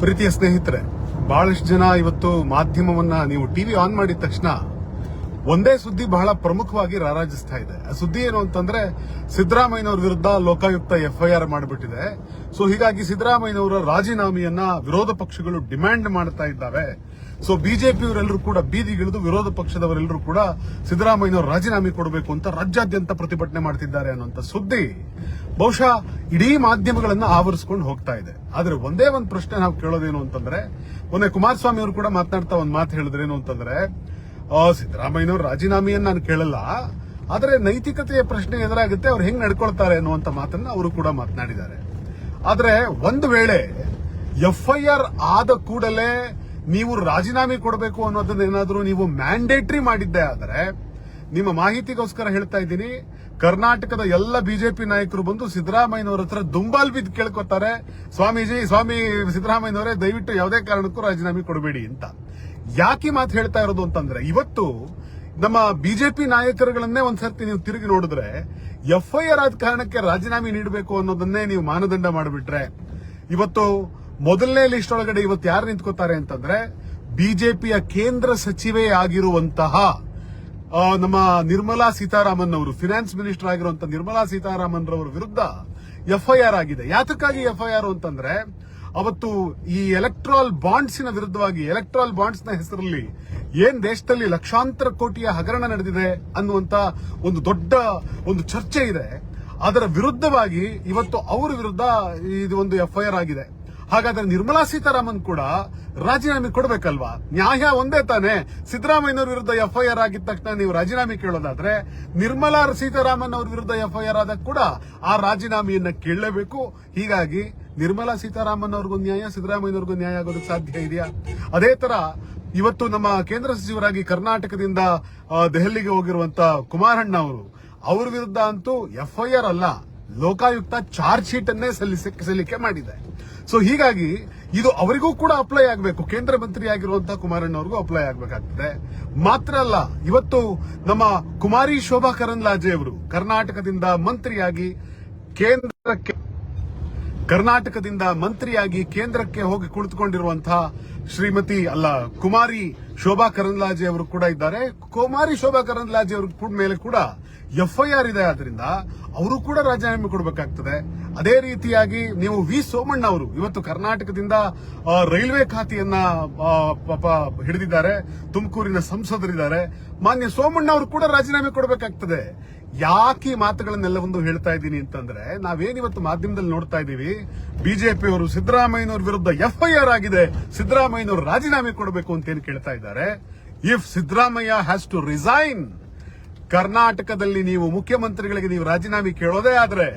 ಪ್ರೀತಿಯ ಸ್ನೇಹಿತರೆ, ಬಹಳಷ್ಟು ಜನ ಇವತ್ತು ಮಾಧ್ಯಮವನ್ನ ನೀವು ಟಿವಿ ಆನ್ ಮಾಡಿದ ತಕ್ಷಣ ಒಂದೇ ಸುದ್ದಿ ಬಹಳ ಪ್ರಮುಖವಾಗಿ ರಾರಾಜಿಸ್ತಾ ಇದೆ. ಆ ಸುದ್ದಿ ಏನು ಅಂತಂದ್ರೆ ಸಿದ್ದರಾಮಯ್ಯನವರ ವಿರುದ್ಧ ಲೋಕಾಯುಕ್ತ ಎಫ್ಐಆರ್ ಮಾಡಿಬಿಟ್ಟಿದೆ. ಸೊ ಹೀಗಾಗಿ ಸಿದ್ದರಾಮಯ್ಯನವರ ರಾಜೀನಾಮೆಯನ್ನ ವಿರೋಧ ಪಕ್ಷಗಳು ಡಿಮ್ಯಾಂಡ್ ಮಾಡ್ತಾ ಇದ್ದಾವೆ. ಸೊ ಬಿಜೆಪಿಯವರೆಲ್ಲರೂ ಕೂಡ ಬೀದಿಗಿಳಿದು ವಿರೋಧ ಪಕ್ಷದವರೆಲ್ಲರೂ ಕೂಡ ಸಿದ್ದರಾಮಯ್ಯನವರು ರಾಜೀನಾಮೆ ಕೊಡಬೇಕು ಅಂತ ರಾಜ್ಯಾದ್ಯಂತ ಪ್ರತಿಭಟನೆ ಮಾಡ್ತಿದ್ದಾರೆ ಅನ್ನುವಂತ ಸುದ್ದಿ ಬಹುಶಃ ಇಡೀ ಮಾಧ್ಯಮಗಳನ್ನ ಆವರಿಸಿಕೊಂಡು ಹೋಗ್ತಾ ಇದೆ. ಆದ್ರೆ ಒಂದೇ ಒಂದು ಪ್ರಶ್ನೆ ನಾವು ಕೇಳೋದೇನು ಅಂತಂದ್ರೆ, ಮೊನ್ನೆ ಕುಮಾರಸ್ವಾಮಿ ಅವರು ಕೂಡ ಮಾತನಾಡ್ತಾ ಒಂದು ಮಾತು ಹೇಳಿದ್ರೇನು ಅಂತಂದ್ರೆ, ಸಿದ್ದರಾಮಯ್ಯನವ್ರ ರಾಜೀನಾಮೆಯನ್ನು ನಾನು ಕೇಳಲ್ಲ, ಆದ್ರೆ ನೈತಿಕತೆಯ ಪ್ರಶ್ನೆ ಎದುರಾಗುತ್ತೆ, ಅವ್ರು ಹೆಂಗ್ ನಡ್ಕೊಳ್ತಾರೆ ಅನ್ನುವಂತ ಮಾತನ್ನ ಅವರು ಕೂಡ ಮಾತನಾಡಿದ್ದಾರೆ. ಆದ್ರೆ ಒಂದು ವೇಳೆ ಎಫ್ಐಆರ್ ಆದ ಕೂಡಲೇ ನೀವು ರಾಜೀನಾಮೆ ಕೊಡಬೇಕು ಅನ್ನೋದನ್ನೇನಾದ್ರೂ ನೀವು ಮ್ಯಾಂಡೇಟರಿ ಮಾಡಿದ್ದೆ ಆದರೆ, ನಿಮ್ಮ ಮಾಹಿತಿಗೋಸ್ಕರ ಹೇಳ್ತಾ ಇದ್ದೀನಿ, ಕರ್ನಾಟಕದ ಎಲ್ಲ ಬಿಜೆಪಿ ನಾಯಕರು ಬಂದು ಸಿದ್ದರಾಮಯ್ಯನವರ ಹತ್ರ ದುಂಬಾಲ್ ಬಿದ್ದು ಕೇಳ್ಕೊತಾರೆ, ಸ್ವಾಮಿ ಸಿದ್ದರಾಮಯ್ಯನವರೇ ದಯವಿಟ್ಟು ಯಾವುದೇ ಕಾರಣಕ್ಕೂ ರಾಜೀನಾಮೆ ಕೊಡಬೇಡಿ ಅಂತ. ಯಾಕೆ ಮಾತು ಹೇಳ್ತಾ ಇರೋದು ಅಂತಂದ್ರೆ, ಇವತ್ತು ನಮ್ಮ ಬಿಜೆಪಿ ನಾಯಕರುಗಳನ್ನೇ ಒಂದ್ಸರ್ತಿ ನೀವು ತಿರುಗಿ ನೋಡಿದ್ರೆ ಎಫ್ಐಆರ್ ಆದ ಕಾರಣಕ್ಕೆ ರಾಜೀನಾಮೆ ನೀಡಬೇಕು ಅನ್ನೋದನ್ನೇ ನೀವು ಮಾನದಂಡ ಮಾಡಿಬಿಟ್ರೆ, ಇವತ್ತು ಮೊದಲನೇ ಲಿಸ್ಟ್ ಒಳಗಡೆ ಇವತ್ತು ಯಾರು ನಿಂತ್ಕೋತಾರೆ ಅಂತಂದ್ರೆ, ಬಿಜೆಪಿಯ ಕೇಂದ್ರ ಸಚಿವೆ ಆಗಿರುವಂತಹ ನಮ್ಮ ನಿರ್ಮಲಾ ಸೀತಾರಾಮನ್ ಅವರು, ಫಿನಾನ್ಸ್ ಮಿನಿಸ್ಟರ್ ಆಗಿರುವಂತಹ ನಿರ್ಮಲಾ ಸೀತಾರಾಮನ್ ರವರ ವಿರುದ್ಧ ಎಫ್ಐಆರ್ ಆಗಿದೆ. ಯಾತಕ್ಕಾಗಿ ಎಫ್ಐಆರ್ ಅಂತಂದ್ರೆ, ಅವತ್ತು ಈ ಎಲೆಕ್ಟ್ರಾಲ್ ಬಾಂಡ್ಸಿನ ವಿರುದ್ಧವಾಗಿ, ಎಲೆಕ್ಟ್ರಾಲ್ ಬಾಂಡ್ಸ್ ನ ಹೆಸರಲ್ಲಿ ಏನ್ ದೇಶದಲ್ಲಿ ಲಕ್ಷಾಂತರ ಕೋಟಿಯ ಹಗರಣ ನಡೆದಿದೆ ಅನ್ನುವಂತ ಒಂದು ದೊಡ್ಡ ಒಂದು ಚರ್ಚೆ ಇದೆ, ಅದರ ವಿರುದ್ಧವಾಗಿ ಇವತ್ತು ಅವರ ವಿರುದ್ಧ ಇದು ಒಂದು ಎಫ್ಐಆರ್ ಆಗಿದೆ. ಹಾಗಾದ್ರೆ ನಿರ್ಮಲಾ ಸೀತಾರಾಮನ್ ಕೂಡ ರಾಜೀನಾಮೆ ಕೊಡಬೇಕಲ್ವಾ? ನ್ಯಾಯ ಒಂದೇ ತಾನೆ. ಸಿದ್ದರಾಮಯ್ಯನವರ ವಿರುದ್ಧ ಎಫ್ಐಆರ್ ಆಗಿದ ತಕ್ಷಣ ನೀವು ರಾಜೀನಾಮೆ ಕೇಳೋದಾದ್ರೆ, ನಿರ್ಮಲಾ ಸೀತಾರಾಮನ್ ಅವರ ವಿರುದ್ಧ ಎಫ್ಐಆರ್ ಆದಾಗ ಕೂಡ ಆ ರಾಜೀನಾಮೆಯನ್ನ ಕೇಳಲೇಬೇಕು. ಹೀಗಾಗಿ ನಿರ್ಮಲಾ ಸೀತಾರಾಮನ್ ಅವ್ರಿಗೊಂದು ನ್ಯಾಯ, ಸಿದ್ದರಾಮಯ್ಯನವ್ರಿಗೂ ನ್ಯಾಯ ಆಗೋದಕ್ಕೆ ಸಾಧ್ಯ ಇದೆಯಾ? ಅದೇ ತರ ಇವತ್ತು ನಮ್ಮ ಕೇಂದ್ರ ಸಚಿವರಾಗಿ ಕರ್ನಾಟಕದಿಂದ ದೆಹಲಿಗೆ ಹೋಗಿರುವಂತ ಕುಮಾರಣ್ಣ ಅವರು, ಅವರ ವಿರುದ್ಧ ಅಂತೂ ಎಫ್ಐಆರ್ ಅಲ್ಲ, ಲೋಕಾಯುಕ್ತ ಚಾರ್ಜ್ ಶೀಟ್ ಅನ್ನೇ ಸಲ್ಲಿಕೆ ಮಾಡಿದೆ. ಸೊ ಹೀಗಾಗಿ ಇದು ಅವರಿಗೂ ಕೂಡ ಅಪ್ಲೈ ಆಗಬೇಕು, ಕೇಂದ್ರ ಮಂತ್ರಿ ಆಗಿರುವಂತಹ ಕುಮಾರಣ್ಣ ಅವ್ರಿಗೂ ಅಪ್ಲೈ ಆಗಬೇಕಾಗ್ತದೆ. ಮಾತ್ರ ಅಲ್ಲ, ಇವತ್ತು ನಮ್ಮ ಕುಮಾರಿ ಶೋಭಾ ಕರಂದ್ಲಾಜೆ ಅವರು ಕರ್ನಾಟಕದಿಂದ ಕೇಂದ್ರಕ್ಕೆ ಹೋಗಿ ಕುಳಿತುಕೊಂಡಿರುವಂತಹ ಕುಮಾರಿ ಶೋಭಾ ಕರಂದ್ಲಾಜೆ ಅವರು ಕೂಡ ಇದ್ದಾರೆ. ಕುಮಾರಿ ಶೋಭಾ ಕರಂದ್ಲಾಜೆ ಅವ್ರ ಮೇಲೆ ಕೂಡ ಎಫ್ಐಆರ್ ಇದೆ. ಆದ್ರಿಂದ ಅವರು ಕೂಡ ರಾಜೀನಾಮೆ ಕೊಡಬೇಕಾಗ್ತದೆ. ಅದೇ ರೀತಿಯಾಗಿ ನೀವು ವಿ ಸೋಮಣ್ಣ ಅವರು ಇವತ್ತು ಕರ್ನಾಟಕದಿಂದ ರೈಲ್ವೆ ಖಾತೆಯನ್ನ ಹಿಡಿದಿದ್ದಾರೆ, ತುಮಕೂರಿನ ಸಂಸದರಿದ್ದಾರೆ. ಮಾನ್ಯ ಸೋಮಣ್ಣ ಅವರು ಕೂಡ ರಾಜೀನಾಮೆ ಕೊಡಬೇಕಾಗ್ತದೆ. ಯಾಕೆ ಮಾತುಗಳನ್ನೆಲ್ಲವೊಂದು ಹೇಳ್ತಾ ಇದ್ದೀನಿ ಅಂತಂದ್ರೆ, ನಾವೇನಿವತ್ತು ಮಾಧ್ಯಮದಲ್ಲಿ ನೋಡ್ತಾ ಇದ್ದೀವಿ, ಬಿಜೆಪಿಯವರು ಸಿದ್ದರಾಮಯ್ಯನವರ ವಿರುದ್ಧ ಎಫ್ಐಆರ್ ಆಗಿದೆ, ಸಿದ್ದರಾಮಯ್ಯನವರು ರಾಜೀನಾಮೆ ಕೊಡಬೇಕು ಅಂತ ಏನು ಕೇಳ್ತಾ ಇದ್ದಾರೆ. If Siddaramaiah has to resign, ಕರ್ನಾಟಕದಲ್ಲಿ ನೀವು ಮುಖ್ಯಮಂತ್ರಿಗಳಿಗೆ ನೀವು ರಾಜೀನಾಮೆ ಕೇಳೋದೇ ಆದ್ರೆ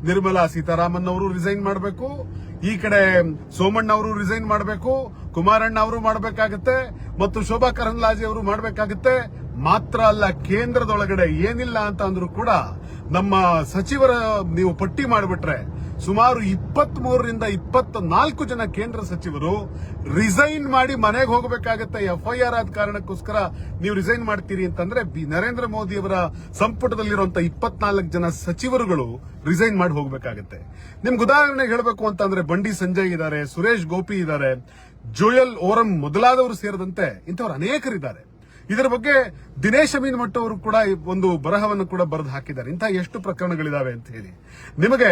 ನಿರ್ಮಲಾ ಸೀತಾರಾಮನ್ ಅವರು ರಿಸೈನ್ ಮಾಡಬೇಕು, ಈ ಕಡೆ ಸೋಮಣ್ಣ ಅವರು ರಿಸೈನ್ ಮಾಡಬೇಕು, ಕುಮಾರಣ್ಣ ಅವರು ಮಾಡಬೇಕಾಗುತ್ತೆ, ಮತ್ತು ಶೋಭಾ ಕರಂದ್ಲಾಜೆ ಅವರು ಮಾಡಬೇಕಾಗುತ್ತೆ. ಮಾತ್ರ ಅಲ್ಲ, ಕೇಂದ್ರದೊಳಗಡೆ ಏನಿಲ್ಲ ಅಂತ ಅಂದ್ರೂ ಕೂಡ ನಮ್ಮ ಸಚಿವರ ನೀವು ಪಟ್ಟಿ ಮಾಡಿಬಿಟ್ರೆ ಸುಮಾರು 23ರಿಂದ 24 ಜನ ಕೇಂದ್ರ ಸಚಿವರು ರಿಸೈನ್ ಮಾಡಿ ಮನೆಗೆ ಹೋಗಬೇಕಾಗತ್ತೆ. ಎಫ್ಐಆರ್ ಆದ ಕಾರಣಕ್ಕೋಸ್ಕರ ನೀವು ರಿಸೈನ್ ಮಾಡ್ತೀರಿ ಅಂತಂದ್ರೆ, ನರೇಂದ್ರ ಮೋದಿ ಅವರ ಸಂಪುಟದಲ್ಲಿರುವಂತಹ 24 ಜನ ಸಚಿವರುಗಳು ರಿಸೈನ್ ಮಾಡಿ ಹೋಗಬೇಕಾಗತ್ತೆ. ನಿಮ್ಗೆ ಉದಾಹರಣೆಗೆ ಹೇಳಬೇಕು ಅಂತಂದ್ರೆ, ಬಂಡಿ ಸಂಜಯ್ ಇದ್ದಾರೆ, ಸುರೇಶ್ ಗೋಪಿ ಇದ್ದಾರೆ, ಜೋಯಲ್ ಓರಂ ಮೊದಲಾದವರು ಸೇರಿದಂತೆ ಇಂಥವ್ರು ಅನೇಕರಿದ್ದಾರೆ. ಇದರ ಬಗ್ಗೆ ದಿನೇಶ್ ಅಮೀನ್ ಮಠ್ ಅವರು ಕೂಡ ಒಂದು ಬರಹವನ್ನು ಕೂಡ ಬರೆದು ಹಾಕಿದ್ದಾರೆ, ಇಂತಹ ಎಷ್ಟು ಪ್ರಕರಣಗಳಿದಾವೆ ಅಂತ ಹೇಳಿ. ನಿಮಗೆ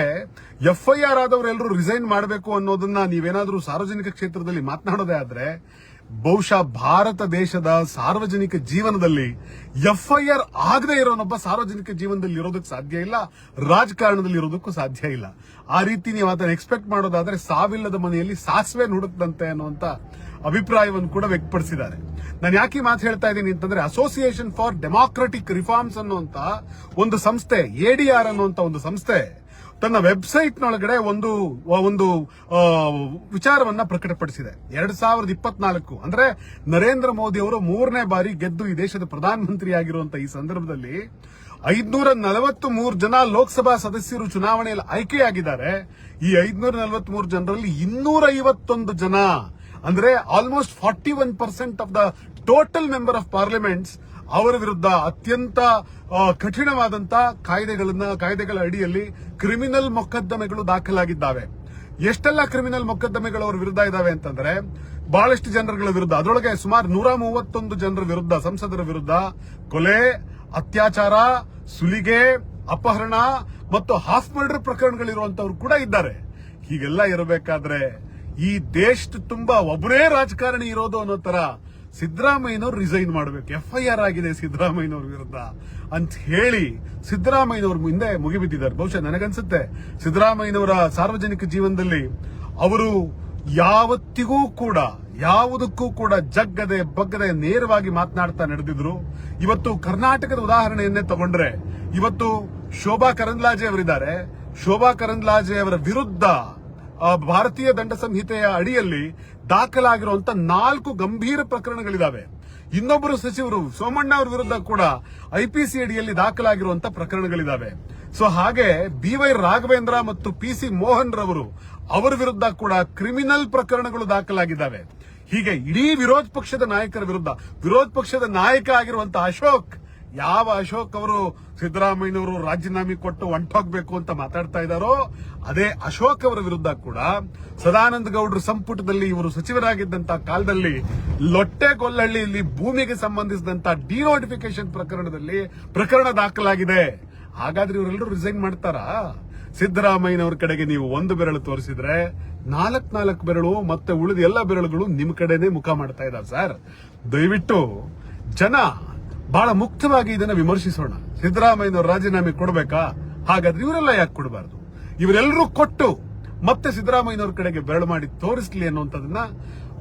ಎಫ್ಐಆರ್ ಆದವರೆಲ್ಲರೂ ರಿಸೈನ್ ಮಾಡಬೇಕು ಅನ್ನೋದನ್ನ ನೀವೇನಾದ್ರೂ ಸಾರ್ವಜನಿಕ ಕ್ಷೇತ್ರದಲ್ಲಿ ಮಾತನಾಡೋದೇ ಆದ್ರೆ, ಬಹುಶಃ ಭಾರತ ದೇಶದ ಸಾರ್ವಜನಿಕ ಜೀವನದಲ್ಲಿ ಎಫ್ಐಆರ್ ಆಗದೆ ಇರೋನೊಬ್ಬ ಸಾರ್ವಜನಿಕ ಜೀವನದಲ್ಲಿ ಇರೋದಕ್ಕೆ ಸಾಧ್ಯ ಇಲ್ಲ, ರಾಜಕಾರಣದಲ್ಲಿ ಇರೋದಕ್ಕೂ ಸಾಧ್ಯ ಇಲ್ಲ. ಆ ರೀತಿ ನೀವು ಅದನ್ನ ಎಕ್ಸ್ಪೆಕ್ಟ್ ಮಾಡೋದಾದ್ರೆ ಸಾವಿಲ್ಲದ ಮನೆಯಲ್ಲಿ ಸಾಸಿವೆ ನುಡುಕದಂತೆ ಅನ್ನುವಂತ ಅಭಿಪ್ರಾಯವನ್ನು ಕೂಡ ವ್ಯಕ್ತಪಡಿಸಿದ್ದಾರೆ. ನಾನು ಯಾಕೆ ಮಾತು ಹೇಳ್ತಾ ಇದ್ದೀನಿ ಅಂತಂದ್ರೆ, ಅಸೋಸಿಯೇಷನ್ ಫಾರ್ ಡೆಮಾಕ್ರೆಟಿಕ್ ರಿಫಾರ್ಮ್ಸ್ ಅನ್ನುವಂತ ಒಂದು ಸಂಸ್ಥೆ, ಎಡಿಆರ್ ಅನ್ನುವಂತ ಒಂದು ಸಂಸ್ಥೆ ತನ್ನ ವೆಬ್ಸೈಟ್ ನೊಳಗಡೆ ಒಂದು ವಿಚಾರವನ್ನ ಪ್ರಕಟಪಡಿಸಿದೆ. 2024 ಅಂದ್ರೆ ನರೇಂದ್ರ ಮೋದಿ ಅವರು 3ನೇ ಬಾರಿ ಗೆದ್ದು ಈ ದೇಶದ ಪ್ರಧಾನಮಂತ್ರಿ ಆಗಿರುವಂತಹ ಈ ಸಂದರ್ಭದಲ್ಲಿ 543 ಜನ ಲೋಕಸಭಾ ಸದಸ್ಯರು ಚುನಾವಣೆಯಲ್ಲಿ ಆಯ್ಕೆಯಾಗಿದ್ದಾರೆ. ಈ 543 ಜನರಲ್ಲಿ 251 ಜನ ಅಂದ್ರೆ almost 41% of the total member of parliaments ಅವರ ವಿರುದ್ಧ ಅತ್ಯಂತ ಕಠಿಣವಾದಂತಹ ಕಾಯ್ದೆಗಳ ಅಡಿಯಲ್ಲಿ ಕ್ರಿಮಿನಲ್ ಮೊಕದ್ದಮೆಗಳು ದಾಖಲಾಗಿದ್ದಾವೆ. ಎಷ್ಟೆಲ್ಲ ಕ್ರಿಮಿನಲ್ ಮೊಕದ್ದಮೆಗಳು ಅವ್ರ ವಿರುದ್ಧ ಇದಾವೆ ಅಂತಂದ್ರೆ ಬಹಳಷ್ಟು ಜನರುಗಳ ವಿರುದ್ಧ, ಅದರೊಳಗೆ ಸುಮಾರು 131 ಜನರ ವಿರುದ್ಧ, ಸಂಸದರ ವಿರುದ್ಧ ಕೊಲೆ, ಅತ್ಯಾಚಾರ, ಸುಲಿಗೆ, ಅಪಹರಣ ಮತ್ತು ಹಾಫ್ ಮರ್ಡರ್ ಪ್ರಕರಣಗಳಿರುವಂತವ್ರು ಕೂಡ ಇದ್ದಾರೆ. ಹೀಗೆಲ್ಲ ಇರಬೇಕಾದ್ರೆ ಈ ದೇಶದ ತುಂಬಾ ಒಬ್ಬರೇ ರಾಜಕಾರಣಿ ಇರೋದು ಅನ್ನೋ ತರ ಸಿದ್ದರಾಮಯ್ಯನವರು ರಿಸೈನ್ ಮಾಡಬೇಕು. FIR ಆಗಿದೆ ಸಿದ್ದರಾಮಯ್ಯನವ್ರ ವಿರುದ್ಧ ಅಂತ ಹೇಳಿ ಸಿದ್ದರಾಮಯ್ಯನವ್ರ ಮುಂದೆ ಮುಗಿಬಿದ್ದಿದ್ದಾರೆ. ಬಹುಶಃ ನನಗನ್ಸುತ್ತೆ ಸಿದ್ದರಾಮಯ್ಯನವರ ಸಾರ್ವಜನಿಕ ಜೀವನದಲ್ಲಿ ಅವರು ಯಾವತ್ತಿಗೂ ಕೂಡ ಯಾವುದಕ್ಕೂ ಕೂಡ ಜಗ್ಗದೆ ಬಗ್ಗದೆ ನೇರವಾಗಿ ಮಾತನಾಡ್ತಾ ನಡೆದಿದ್ರು. ಇವತ್ತು ಕರ್ನಾಟಕದ ಉದಾಹರಣೆಯನ್ನೇ ತಗೊಂಡ್ರೆ ಇವತ್ತು ಶೋಭಾ ಕರಂದ್ಲಾಜೆ ಅವರಿದ್ದಾರೆ. ಶೋಭಾ ಕರಂದ್ಲಾಜೆ ಅವರ ವಿರುದ್ಧ ಭಾರತೀಯ ದಂಡ ಸಂಹಿತೆಯ ಅಡಿಯಲ್ಲಿ ದಾಖಲಾಗಿರುವಂತ 4 ಗಂಭೀರ ಪ್ರಕರಣಗಳಿದಾವೆ. ಇನ್ನೊಬ್ಬರು ಸಚಿವರು ಸೋಮಣ್ಣ ಅವರ ವಿರುದ್ಧ ಕೂಡ IPC ಅಡಿಯಲ್ಲಿ ದಾಖಲಾಗಿರುವಂತ ಪ್ರಕರಣಗಳಿದಾವೆ. ಸೊ ಹಾಗೆ BY ರಾಘವೇಂದ್ರ ಮತ್ತು PC ಮೋಹನ್ ರವರು ಅವರ ವಿರುದ್ಧ ಕೂಡ ಕ್ರಿಮಿನಲ್ ಪ್ರಕರಣಗಳು ದಾಖಲಾಗಿದ್ದಾವೆ. ಹೀಗೆ ಇಡೀ ವಿರೋಧ ಪಕ್ಷದ ನಾಯಕರ ವಿರುದ್ಧ, ವಿರೋಧ ಪಕ್ಷದ ನಾಯಕ ಆಗಿರುವಂತಹ ಅಶೋಕ್, ಯಾವ ಅಶೋಕ್ ಅವರು ಸಿದ್ದರಾಮಯ್ಯನವರು ರಾಜೀನಾಮೆ ಕೊಟ್ಟು ಹೊಂಟೋಗ್ಬೇಕು ಅಂತ ಮಾತಾಡ್ತಾ ಇದ್ದಾರೋ ಅದೇ ಅಶೋಕ್ ಅವರ ವಿರುದ್ಧ ಕೂಡ ಸದಾನಂದ ಗೌಡರ ಸಂಪುಟದಲ್ಲಿ ಇವರು ಸಚಿವರಾಗಿದ್ದಂತ ಕಾಲದಲ್ಲಿ ಲೊಟ್ಟೆಗೊಲ್ಲಹಳ್ಳಿಯಲ್ಲಿ ಭೂಮಿಗೆ ಸಂಬಂಧಿಸಿದಂತ ಡಿನೋಟಿಫಿಕೇಶನ್ ಪ್ರಕರಣ ದಾಖಲಾಗಿದೆ. ಹಾಗಾದ್ರೆ ಇವರೆಲ್ಲರೂ ರಿಸೈನ್ ಮಾಡ್ತಾರಾ? ಸಿದ್ದರಾಮಯ್ಯನವರ ಕಡೆಗೆ ನೀವು ಒಂದು ಬೆರಳು ತೋರಿಸಿದ್ರೆ 4 ಬೆರಳು ಮತ್ತೆ ಉಳಿದ ಎಲ್ಲ ಬೆರಳುಗಳು ನಿಮ್ ಕಡೆನೆ ಮುಖ ಮಾಡ್ತಾ ಇದ್ದಾರೆ. ಸರ್, ದಯವಿಟ್ಟು ಜನ ಬಹಳ ಮುಕ್ತವಾಗಿ ಇದನ್ನ ವಿಮರ್ಶಿಸೋಣ. ಸಿದ್ದರಾಮಯ್ಯನವರು ರಾಜೀನಾಮೆ ಕೊಡಬೇಕಾ? ಹಾಗಾದ್ರೆ ಇವರೆಲ್ಲ ಯಾಕೆ ಕೊಡಬಾರದು? ಇವರೆಲ್ಲರೂ ಕೊಟ್ಟು ಮತ್ತೆ ಸಿದ್ದರಾಮಯ್ಯನವ್ರ ಕಡೆಗೆ ಬೆರಳು ಮಾಡಿ ತೋರಿಸಲಿ ಅನ್ನುವಂಥದ್ದನ್ನ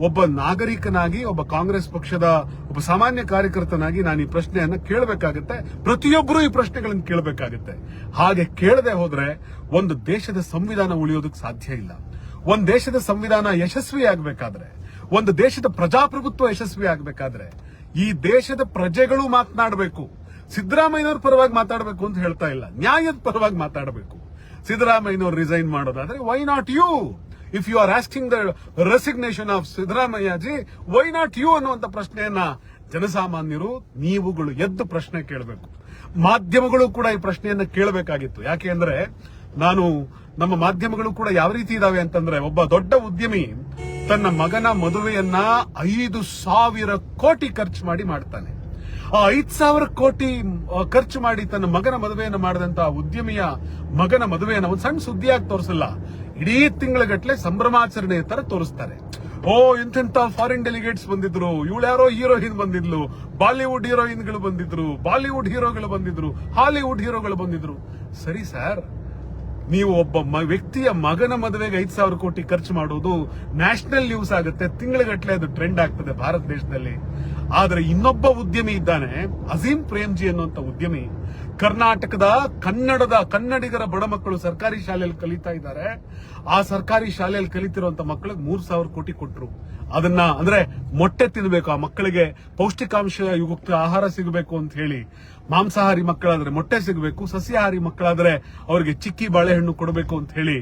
ಒಬ್ಬ ನಾಗರಿಕನಾಗಿ, ಒಬ್ಬ ಕಾಂಗ್ರೆಸ್ ಪಕ್ಷದ ಒಬ್ಬ ಸಾಮಾನ್ಯ ಕಾರ್ಯಕರ್ತನಾಗಿ ನಾನು ಈ ಪ್ರಶ್ನೆಯನ್ನ ಕೇಳಬೇಕಾಗುತ್ತೆ. ಪ್ರತಿಯೊಬ್ಬರು ಈ ಪ್ರಶ್ನೆಗಳನ್ನು ಕೇಳಬೇಕಾಗುತ್ತೆ. ಹಾಗೆ ಕೇಳದೆ ಹೋದ್ರೆ ಒಂದು ದೇಶದ ಸಂವಿಧಾನ ಉಳಿಯೋದಕ್ಕೆ ಸಾಧ್ಯ ಇಲ್ಲ. ಒಂದು ದೇಶದ ಸಂವಿಧಾನ ಯಶಸ್ವಿ ಆಗ್ಬೇಕಾದ್ರೆ, ಒಂದು ದೇಶದ ಪ್ರಜಾಪ್ರಭುತ್ವ ಯಶಸ್ವಿ ಆಗ್ಬೇಕಾದ್ರೆ ಈ ದೇಶದ ಪ್ರಜೆಗಳು ಮಾತನಾಡಬೇಕು. ಸಿದ್ದರಾಮಯ್ಯನವ್ರ ಪರವಾಗಿ ಮಾತಾಡಬೇಕು ಅಂತ ಹೇಳ್ತಾ ಇಲ್ಲ, ನ್ಯಾಯದ ಪರವಾಗಿ ಮಾತಾಡಬೇಕು. ಸಿದ್ದರಾಮಯ್ಯನವರು ರಿಸೈನ್ ಮಾಡೋದಾದ್ರೆ why not you? If you are asking the resignation of Siddaramaiah ji, why not you ಅನ್ನುವಂತ ಪ್ರಶ್ನೆಯನ್ನ ಜನಸಾಮಾನ್ಯರು ನೀವುಗಳು ಎದ್ದು ಪ್ರಶ್ನೆ ಕೇಳಬೇಕು. ಮಾಧ್ಯಮಗಳು ಕೂಡ ಈ ಪ್ರಶ್ನೆಯನ್ನ ಕೇಳಬೇಕಾಗಿತ್ತು. ಯಾಕೆ ಅಂದ್ರೆ ನಮ್ಮ ಮಾಧ್ಯಮಗಳು ಕೂಡ ಯಾವ ರೀತಿ ಇದಾವೆ ಅಂತಂದ್ರೆ, ಒಬ್ಬ ದೊಡ್ಡ ಉದ್ಯಮಿ ತನ್ನ ಮಗನ ಮದುವೆಯನ್ನ 5,000 ಕೋಟಿ ಖರ್ಚು ಮಾಡ್ತಾನೆ. ಆ 5,000 ಕೋಟಿ ಖರ್ಚು ಮಾಡಿ ತನ್ನ ಮಗನ ಮದುವೆಯನ್ನು ಮಾಡಿದಂತ ಉದ್ಯಮಿಯ ಮಗನ ಮದುವೆಯನ್ನು ಒಂದು ಸಣ್ಣ ಸುದ್ದಿಯಾಗಿ ತೋರಿಸಲ್ಲ, ಇಡೀ ತಿಂಗಳಗಟ್ಟಲೆ ಸಂಭ್ರಮಾಚರಣೆಯ ತರ ತೋರಿಸ್ತಾರೆ. ಇಂಥ ಫಾರಿನ್ ಡೆಲಿಗೇಟ್ಸ್ ಬಂದಿದ್ರು, ಇವಳು ಯಾರೋ ಹೀರೋಯಿನ್ ಬಂದಿದ್ಲು, ಬಾಲಿವುಡ್ ಹೀರೋಯಿನ್ಗಳು ಬಂದಿದ್ರು, ಬಾಲಿವುಡ್ ಹೀರೋಗಳು ಬಂದಿದ್ರು, ಹಾಲಿವುಡ್ ಹೀರೋಗಳು ಬಂದಿದ್ರು. ಸರಿ ಸರ್, ನೀವು ಒಬ್ಬ ವ್ಯಕ್ತಿಯ ಮಗನ ಮದುವೆಗೆ 5,000 ಕೋಟಿ ಖರ್ಚು ಮಾಡೋದು ನ್ಯಾಷನಲ್ ನ್ಯೂಸ್ ಆಗುತ್ತೆ, ತಿಂಗಳಗಟ್ಟಲೆ ಅದು ಟ್ರೆಂಡ್ ಆಗ್ತದೆ ಭಾರತ ದೇಶದಲ್ಲಿ. ಆದ್ರೆ ಇನ್ನೊಬ್ಬ ಉದ್ಯಮಿ ಇದ್ದಾನೆ, ಅಜೀಂ ಪ್ರೇಮ್ಜಿ ಅನ್ನುವಂತ ಉದ್ಯಮಿ. ಕರ್ನಾಟಕದ ಕನ್ನಡಿಗರ ಬಡ ಮಕ್ಕಳು ಸರ್ಕಾರಿ ಶಾಲೆಯಲ್ಲಿ ಕಲಿತಾ ಇದ್ದಾರೆ. ಆ ಸರ್ಕಾರಿ ಶಾಲೆಯಲ್ಲಿ ಕಲಿತಿರುವಂತ ಮಕ್ಕಳಿಗೆ 3,000 ಕೋಟಿ ಕೊಟ್ರು. ಅದನ್ನ ಅಂದ್ರೆ ಮೊಟ್ಟೆ ತಿನ್ನಬೇಕು, ಆ ಮಕ್ಕಳಿಗೆ ಪೌಷ್ಟಿಕಾಂಶ ಯುಕ್ತ ಆಹಾರ ಸಿಗಬೇಕು ಅಂತ ಹೇಳಿ. ಮಾಂಸಾಹಾರಿ ಮಕ್ಕಳಾದ್ರೆ ಮೊಟ್ಟೆ ಸಿಗಬೇಕು, ಸಸ್ಯಾಹಾರಿ ಮಕ್ಕಳಾದ್ರೆ ಅವರಿಗೆ ಚಿಕ್ಕಿ ಬಾಳೆಹಣ್ಣು ಕೊಡಬೇಕು ಅಂತ ಹೇಳಿ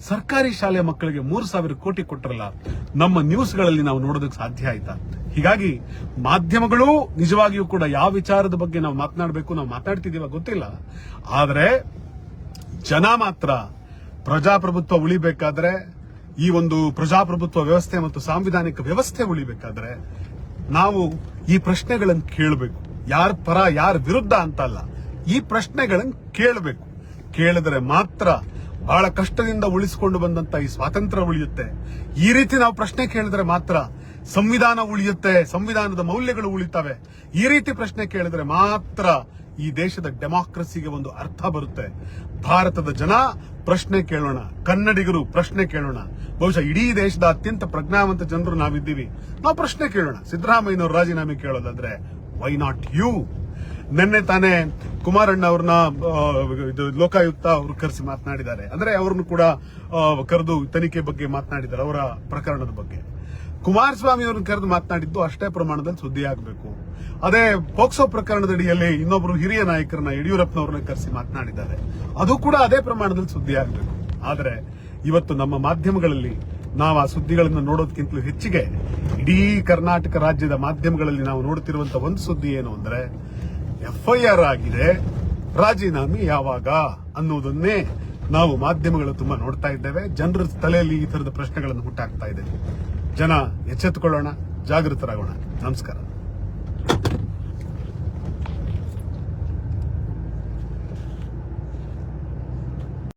ಸರ್ಕಾರಿ ಶಾಲೆಯ ಮಕ್ಕಳಿಗೆ 3,000 ಕೋಟಿ ಕೊಟ್ಟರಲ್ಲ. ನಮ್ಮ ನ್ಯೂಸ್ಗಳಲ್ಲಿ ನಾವು ನೋಡೋದಕ್ಕೆ ಸಾಧ್ಯ ಆಯ್ತಾ? ಹೀಗಾಗಿ ಮಾಧ್ಯಮಗಳು ನಿಜವಾಗಿಯೂ ಕೂಡ ಯಾವ ವಿಚಾರದ ಬಗ್ಗೆ ನಾವು ಮಾತನಾಡಬೇಕು, ನಾವು ಮಾತಾಡ್ತಿದೀವ ಗೊತ್ತಿಲ್ಲ. ಆದ್ರೆ ಜನ ಮಾತ್ರ ಪ್ರಜಾಪ್ರಭುತ್ವ ಉಳಿಬೇಕಾದ್ರೆ, ಈ ಒಂದು ಪ್ರಜಾಪ್ರಭುತ್ವ ವ್ಯವಸ್ಥೆ ಮತ್ತು ಸಾಂವಿಧಾನಿಕ ವ್ಯವಸ್ಥೆ ಉಳಿಬೇಕಾದ್ರೆ ನಾವು ಈ ಪ್ರಶ್ನೆಗಳನ್ನು ಕೇಳಬೇಕು. ಯಾರ ಪರ ಯಾರ ವಿರುದ್ಧ ಅಂತ ಅಲ್ಲ, ಈ ಪ್ರಶ್ನೆಗಳನ್ನು ಕೇಳಬೇಕು. ಕೇಳಿದ್ರೆ ಮಾತ್ರ ಬಹಳ ಕಷ್ಟದಿಂದ ಉಳಿಸಿಕೊಂಡು ಬಂದಂತ ಈ ಸ್ವಾತಂತ್ರ್ಯ ಉಳಿಯುತ್ತೆ. ಈ ರೀತಿ ನಾವು ಪ್ರಶ್ನೆ ಕೇಳಿದ್ರೆ ಮಾತ್ರ ಸಂವಿಧಾನ ಉಳಿಯುತ್ತೆ, ಸಂವಿಧಾನದ ಮೌಲ್ಯಗಳು ಉಳಿತವೆ. ಈ ರೀತಿ ಪ್ರಶ್ನೆ ಕೇಳಿದ್ರೆ ಮಾತ್ರ ಈ ದೇಶದ ಡೆಮಾಕ್ರಸಿಗೆ ಒಂದು ಅರ್ಥ ಬರುತ್ತೆ. ಭಾರತದ ಜನ ಪ್ರಶ್ನೆ ಕೇಳೋಣ, ಕನ್ನಡಿಗರು ಪ್ರಶ್ನೆ ಕೇಳೋಣ. ಬಹುಶಃ ಇಡೀ ದೇಶದ ಅತ್ಯಂತ ಪ್ರಜ್ಞಾವಂತ ಜನರು ನಾವಿದ್ದೀವಿ, ನಾವು ಪ್ರಶ್ನೆ ಕೇಳೋಣ. ಸಿದ್ದರಾಮಯ್ಯನವರು ರಾಜೀನಾಮೆ ಕೇಳೋದಾದ್ರೆ ವೈ ನಾಟ್ ಯು? ನಿನ್ನೆ ತಾನೇ ಕುಮಾರಣ್ಣ ಅವ್ರನ್ನ ಲೋಕಾಯುಕ್ತ ಅವರು ಕರೆಸಿ ಮಾತನಾಡಿದ್ದಾರೆ. ಅಂದ್ರೆ ಅವ್ರನ್ನು ಕೂಡ ಕರೆದು ತನಿಖೆ ಬಗ್ಗೆ ಮಾತನಾಡಿದ್ದಾರೆ, ಅವರ ಪ್ರಕರಣದ ಬಗ್ಗೆ. ಕುಮಾರಸ್ವಾಮಿ ಅವ್ರನ್ನ ಕರೆದು ಮಾತನಾಡಿದ್ದು ಅಷ್ಟೇ ಪ್ರಮಾಣದಲ್ಲಿ ಸುದ್ದಿ ಆಗಬೇಕು. ಅದೇ ಪೋಕ್ಸೋ ಪ್ರಕರಣದಡಿಯಲ್ಲಿ ಇನ್ನೊಬ್ರು ಹಿರಿಯ ನಾಯಕರನ್ನ ಯಡಿಯೂರಪ್ಪನವ್ರನ್ನ ಕರೆಸಿ ಮಾತನಾಡಿದ್ದಾರೆ, ಅದು ಕೂಡ ಅದೇ ಪ್ರಮಾಣದಲ್ಲಿ ಸುದ್ದಿ ಆಗಬೇಕು. ಆದ್ರೆ ಇವತ್ತು ನಮ್ಮ ಮಾಧ್ಯಮಗಳಲ್ಲಿ ನಾವು ಆ ಸುದ್ದಿಗಳನ್ನು ನೋಡೋದಕ್ಕಿಂತಲೂ ಹೆಚ್ಚಿಗೆ ಇಡೀ ಕರ್ನಾಟಕ ರಾಜ್ಯದ ಮಾಧ್ಯಮಗಳಲ್ಲಿ ನಾವು ನೋಡುತ್ತಿರುವಂತಹ ಒಂದು ಸುದ್ದಿ ಏನು ಅಂದ್ರೆ, FIR ಆಗಿದೆ, ರಾಜೀನಾಮೆ ಯಾವಾಗ ಅನ್ನೋದನ್ನೇ ನಾವು ಮಾಧ್ಯಮಗಳು ತುಂಬಾ ನೋಡ್ತಾ ಇದ್ದೇವೆ. ಜನರ ತಲೆಯಲ್ಲಿ ಈ ತರದ ಪ್ರಶ್ನೆಗಳನ್ನು ಹುಟ್ಟಾಕ್ತಾ ಇದೆ. ಜನ ಎಚ್ಚೆತ್ತುಕೊಳ್ಳೋಣ, ಜಾಗೃತರಾಗೋಣ. ನಮಸ್ಕಾರ.